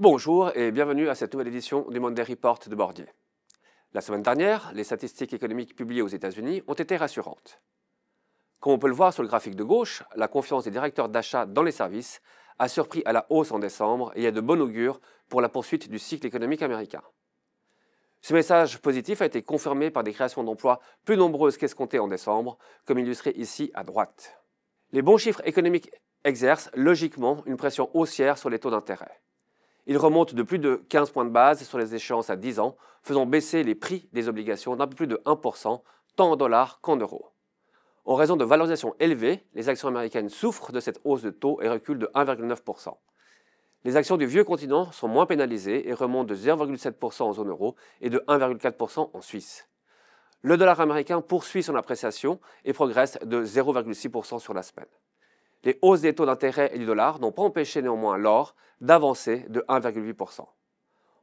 Bonjour et bienvenue à cette nouvelle édition du Monday Report de Bordier. La semaine dernière, les statistiques économiques publiées aux États-Unis ont été rassurantes. Comme on peut le voir sur le graphique de gauche, la confiance des directeurs d'achat dans les services a surpris à la hausse en décembre et il y a de bon augure pour la poursuite du cycle économique américain. Ce message positif a été confirmé par des créations d'emplois plus nombreuses qu'escomptées en décembre, comme illustré ici à droite. Les bons chiffres économiques exercent logiquement une pression haussière sur les taux d'intérêt. Ils remontent de plus de 15 points de base sur les échéances à 10 ans, faisant baisser les prix des obligations d'un peu plus de 1%, tant en dollars qu'en euros. En raison de valorisations élevées, les actions américaines souffrent de cette hausse de taux et reculent de 1,9%. Les actions du vieux continent sont moins pénalisées et remontent de 0,7% en zone euro et de 1,4% en Suisse. Le dollar américain poursuit son appréciation et progresse de 0,6% sur la semaine. Les hausses des taux d'intérêt et du dollar n'ont pas empêché néanmoins l'or d'avancer de 1,8%.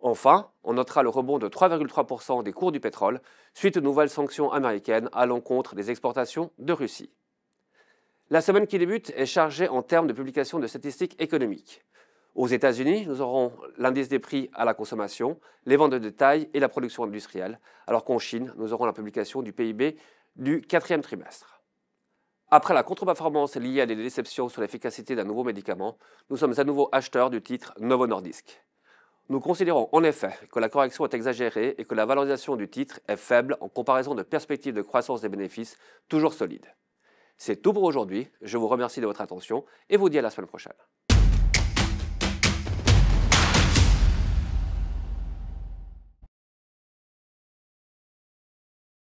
Enfin, on notera le rebond de 3,3% des cours du pétrole suite aux nouvelles sanctions américaines à l'encontre des exportations de Russie. La semaine qui débute est chargée en termes de publication de statistiques économiques. Aux États-Unis, nous aurons l'indice des prix à la consommation, les ventes de détail et la production industrielle, alors qu'en Chine, nous aurons la publication du PIB du quatrième trimestre. Après la contre-performance liée à des déceptions sur l'efficacité d'un nouveau médicament, nous sommes à nouveau acheteurs du titre Novo Nordisk. Nous considérons en effet que la correction est exagérée et que la valorisation du titre est faible en comparaison de perspectives de croissance des bénéfices toujours solides. C'est tout pour aujourd'hui, je vous remercie de votre attention et vous dis à la semaine prochaine.